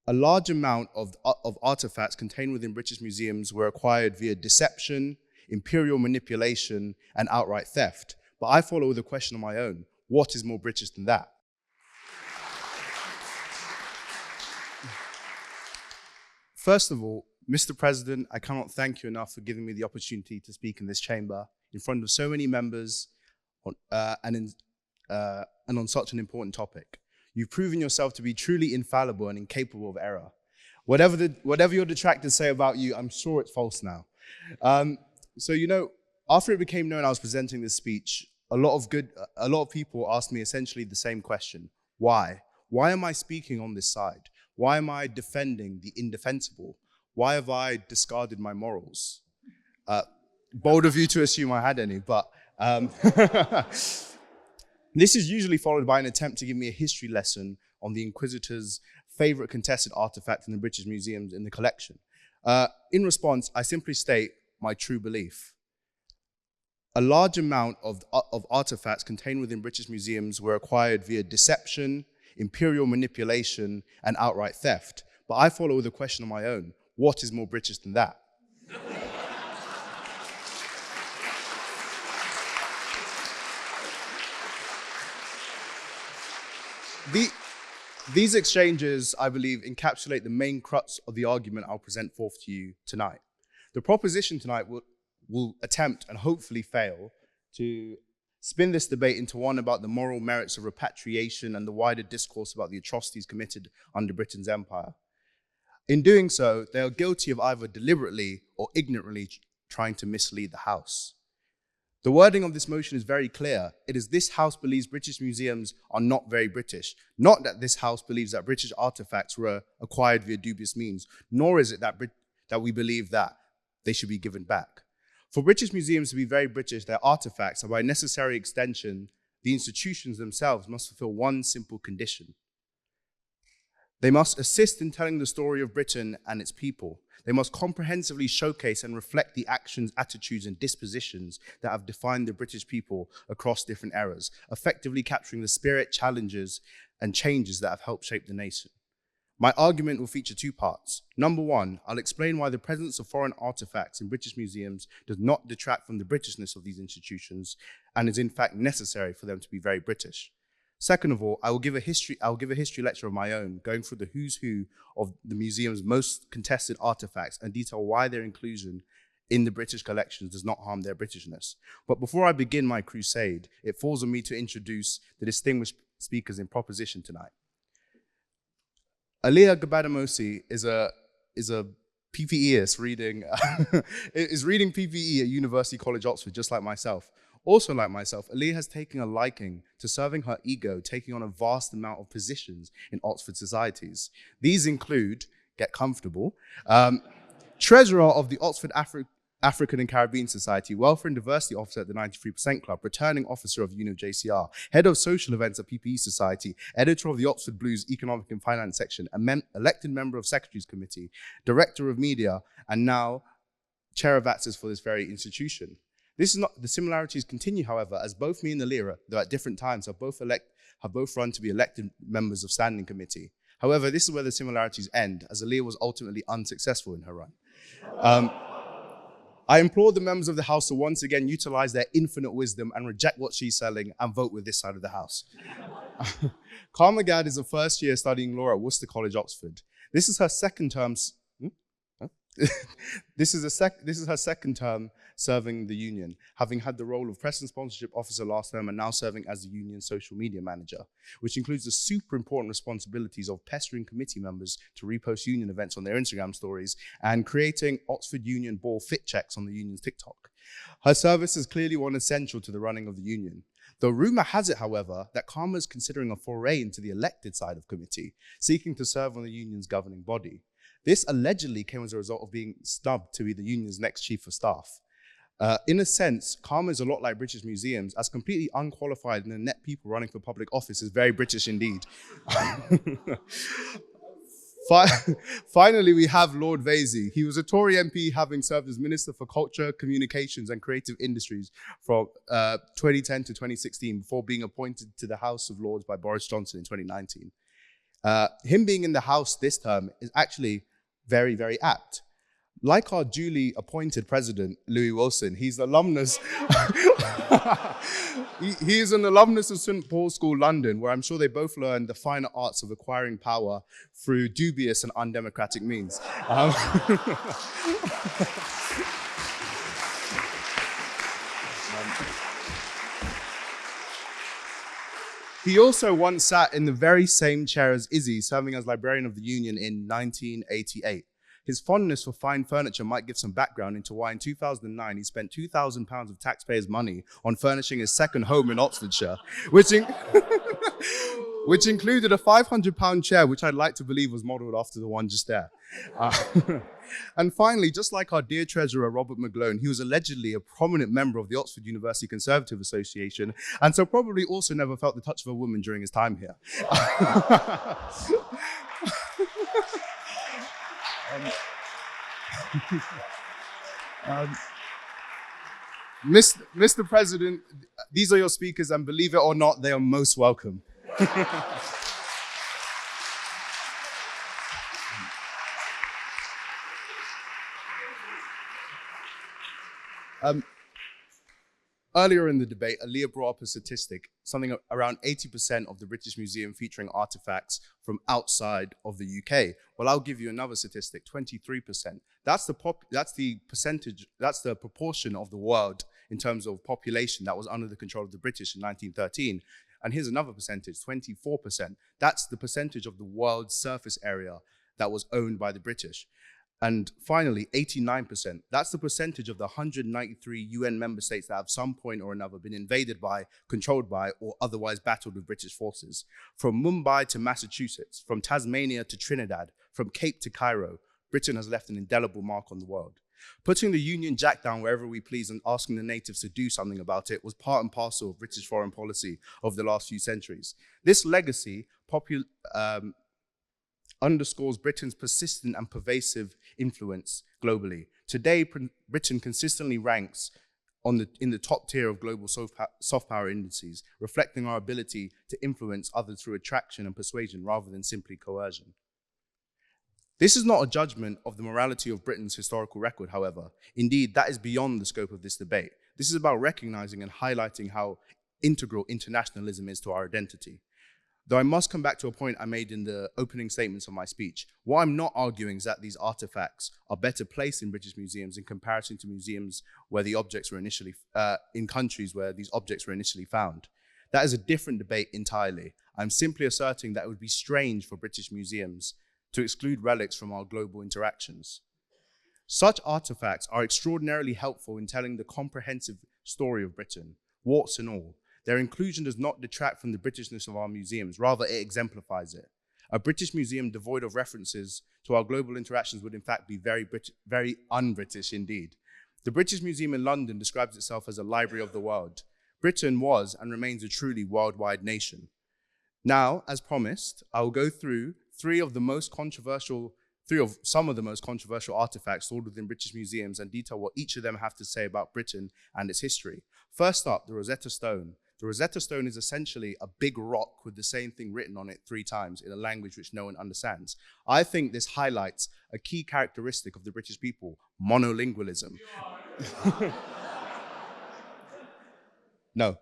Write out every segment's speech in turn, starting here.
A large amount of artifacts contained within British museums were acquired via deception, imperial manipulation, and outright theft. But I follow with a question of my own. What is more British than that? First of all, Mr. President, I cannot thank you enough for giving me the opportunity to speak in this chamber in front of so many members and on such an important topic. You've proven yourself to be truly infallible and incapable of error. Whatever your detractors say about you, I'm sure it's false now. After it became known I was presenting this speech, a lot of people asked me essentially the same question. Why? Why am I speaking on this side? Why am I defending the indefensible? Why have I discarded my morals? Bold of you to assume I had any, but this is usually followed by an attempt to give me a history lesson on the Inquisitor's favorite contested artifact in the British museums in the collection. In response, I simply state my true belief. A large amount of artifacts contained within British museums were acquired via deception, imperial manipulation, and outright theft. But I follow with a question of my own. What is more British than that? These exchanges, I believe, encapsulate the main crux of the argument I'll present forth to you tonight. The proposition tonight will attempt and hopefully fail to spin this debate into one about the moral merits of repatriation and the wider discourse about the atrocities committed under Britain's empire. In doing so, they are guilty of either deliberately or ignorantly trying to mislead the House. The wording of this motion is very clear. It is this House believes British museums are not very British, not that this House believes that British artifacts were acquired via dubious means, nor is it that we believe that they should be given back. For British museums to be very British, their artifacts, and by necessary extension, the institutions themselves must fulfill one simple condition. They must assist in telling the story of Britain and its people. They must comprehensively showcase and reflect the actions, attitudes, and dispositions that have defined the British people across different eras, effectively capturing the spirit, challenges, and changes that have helped shape the nation. My argument will feature two parts. Number one, I'll explain why the presence of foreign artifacts in British museums does not detract from the Britishness of these institutions and is in fact necessary for them to be very British. Second of all, I'll give a history lecture of my own, going through the who's who of the museum's most contested artifacts and detail why their inclusion in the British collections does not harm their Britishness. But before I begin my crusade, it falls on me to introduce the distinguished speakers in proposition tonight. Aliyah Gabadamosi is a PPEist reading PPE at University College Oxford, just like myself. Also like myself, Aliyah has taken a liking to serving her ego, taking on a vast amount of positions in Oxford societies. These include, get comfortable, Treasurer of the Oxford African and Caribbean Society, Welfare and Diversity Officer at the 93% Club, Returning Officer of the Union of JCR, Head of Social Events at PPE Society, Editor of the Oxford Blues Economic and Finance Section, elected member of Secretaries Committee, Director of Media, and now Chair of Access for this very institution. The similarities continue, however, as both me and Aliyah, though at different times, have both run to be elected members of Standing Committee. However, this is where the similarities end, as Aliyah was ultimately unsuccessful in her run. I implore the members of the House to once again utilize their infinite wisdom and reject what she's selling and vote with this side of the House. Karma Gad is a first year studying law at Worcester College, Oxford. This is her second term. This is her second term serving the union, having had the role of press and sponsorship officer last term and now serving as the union's social media manager, which includes the super important responsibilities of pestering committee members to repost union events on their Instagram stories and creating Oxford Union ball fit checks on the union's TikTok. Her service is clearly one essential to the running of the union. Though rumor has it, however, that Karma is considering a foray into the elected side of committee, seeking to serve on the union's governing body. This allegedly came as a result of being snubbed to be the union's next chief of staff. In a sense, Karma is a lot like British museums, as completely unqualified and inept people running for public office is very British indeed. Finally, we have Lord Vasey. He was a Tory MP, having served as Minister for Culture, Communications and Creative Industries from 2010 to 2016, before being appointed to the House of Lords by Boris Johnson in 2019. Him being in the House this term is actually very, very apt. Like our duly appointed president, Louis Wilson, he's alumnus. He is an alumnus of St. Paul's School, London, where I'm sure they both learned the finer arts of acquiring power through dubious and undemocratic means. He also once sat in the very same chair as Izzy, serving as Librarian of the Union in 1988. His fondness for fine furniture might give some background into why in 2009 he spent £2,000 of taxpayers' money on furnishing his second home in Oxfordshire, which included a £500 chair, which I'd like to believe was modelled after the one just there. And finally, just like our dear treasurer, Robert McGlone, he was allegedly a prominent member of the Oxford University Conservative Association, and so probably also never felt the touch of a woman during his time here. Mr. President, these are your speakers, and believe it or not, they are most welcome. Earlier in the debate, Aaliyah brought up a statistic, something around 80% of the British Museum featuring artifacts from outside of the UK. Well, I'll give you another statistic, 23%. That's the percentage, that's the proportion of the world in terms of population that was under the control of the British in 1913. And here's another percentage, 24%. That's the percentage of the world's surface area that was owned by the British. And finally, 89%. That's the percentage of the 193 UN member states that have some point or another been invaded by, controlled by, or otherwise battled with British forces. From Mumbai to Massachusetts, from Tasmania to Trinidad, from Cape to Cairo, Britain has left an indelible mark on the world. Putting the Union Jack down wherever we please and asking the natives to do something about it was part and parcel of British foreign policy over the last few centuries. This legacy underscores Britain's persistent and pervasive influence globally. Today, Britain consistently ranks in the top tier of global soft power indices, reflecting our ability to influence others through attraction and persuasion rather than simply coercion. This is not a judgment of the morality of Britain's historical record, however. Indeed, that is beyond the scope of this debate. This is about recognizing and highlighting how integral internationalism is to our identity. Though I must come back to a point I made in the opening statements of my speech. What I'm not arguing is that these artifacts are better placed in British museums in comparison to museums where the objects were initially, in countries where these objects were initially found. That is a different debate entirely. I'm simply asserting that it would be strange for British museums to exclude relics from our global interactions. Such artifacts are extraordinarily helpful in telling the comprehensive story of Britain, warts and all. Their inclusion does not detract from the Britishness of our museums, rather it exemplifies it. A British museum devoid of references to our global interactions would in fact be very un-British indeed. The British Museum in London describes itself as a library of the world. Britain was and remains a truly worldwide nation. Now, as promised, I will go through three of some of the most controversial artifacts stored within British museums and detail what each of them have to say about Britain and its history. First up, the Rosetta Stone. The Rosetta Stone is essentially a big rock with the same thing written on it 3 times in a language which no one understands. I think this highlights a key characteristic of the British people, monolingualism. No.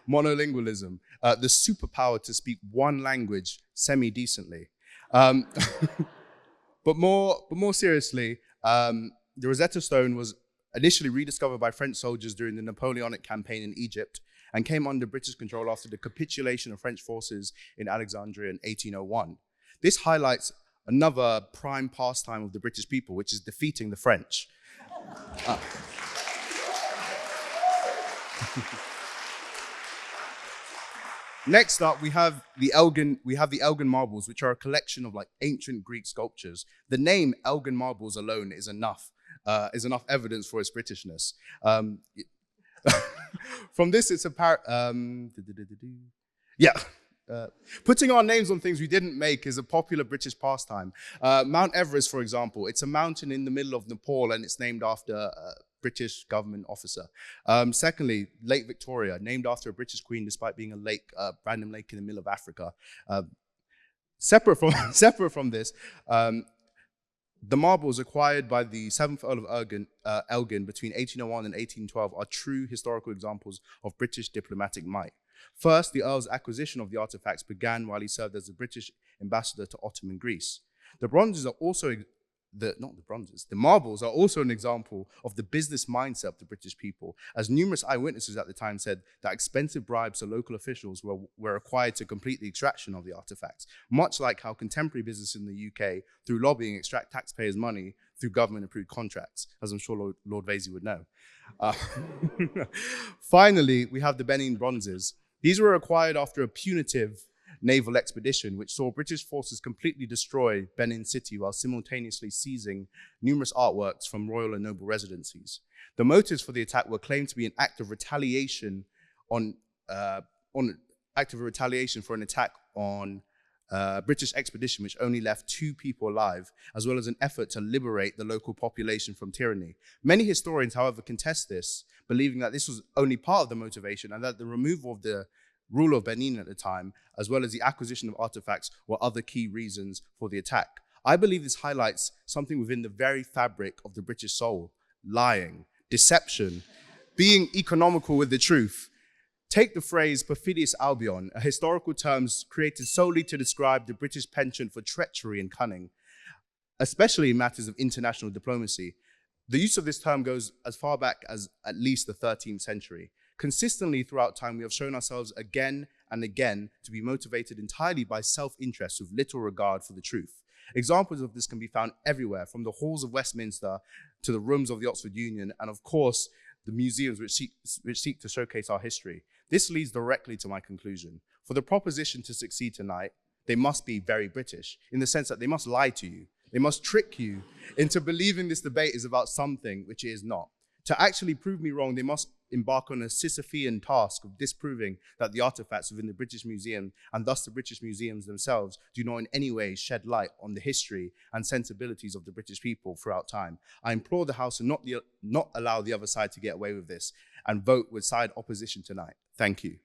Monolingualism, the superpower to speak one language semi-decently. But more seriously, the Rosetta Stone was initially rediscovered by French soldiers during the Napoleonic campaign in Egypt and came under British control after the capitulation of French forces in Alexandria in 1801. This highlights another prime pastime of the British people, which is defeating the French. Next up, we have the Elgin marbles, which are a collection of ancient Greek sculptures. The name Elgin marbles alone is enough evidence for its Britishness. From this, it's apparent. Putting our names on things we didn't make is a popular British pastime. Mount Everest, for example, it's a mountain in the middle of Nepal, and it's named after British government officer. Secondly, Lake Victoria, named after a British queen despite being a lake, random lake in the middle of Africa. Separate from this, the marbles acquired by the 7th Earl of Elgin between 1801 and 1812 are true historical examples of British diplomatic might. First, the Earl's acquisition of the artifacts began while he served as the British ambassador to Ottoman Greece. The marbles are also an example of the business mindset of the British people, as numerous eyewitnesses at the time said that expensive bribes to local officials were required to complete the extraction of the artifacts, much like how contemporary business in the UK, through lobbying, extract taxpayers' money through government-approved contracts, as I'm sure Lord Vasey would know. Finally, we have the Benin bronzes. These were acquired after a punitive naval expedition, which saw British forces completely destroy Benin City while simultaneously seizing numerous artworks from royal and noble residencies. The motives for the attack were claimed to be an act of retaliation for an attack on a British expedition which only left 2 people alive, as well as an effort to liberate the local population from tyranny. Many historians, however, contest this, believing that this was only part of the motivation and that the removal of the rule of Benin at the time, as well as the acquisition of artifacts, were other key reasons for the attack. I believe this highlights something within the very fabric of the British soul: lying, deception, being economical with the truth. Take the phrase perfidious Albion, a historical term created solely to describe the British penchant for treachery and cunning, especially in matters of international diplomacy. The use of this term goes as far back as at least the 13th century. Consistently throughout time, we have shown ourselves again and again to be motivated entirely by self-interest with little regard for the truth. Examples of this can be found everywhere, from the halls of Westminster to the rooms of the Oxford Union, and of course, the museums which seek to showcase our history. This leads directly to my conclusion. For the proposition to succeed tonight, they must be very British, in the sense that they must lie to you. They must trick you into believing this debate is about something which it is not. To actually prove me wrong, they must embark on a Sisyphean task of disproving that the artifacts within the British Museum, and thus the British museums themselves, do not in any way shed light on the history and sensibilities of the British people throughout time. I implore the House to not allow the other side to get away with this and vote with side opposition tonight. Thank you.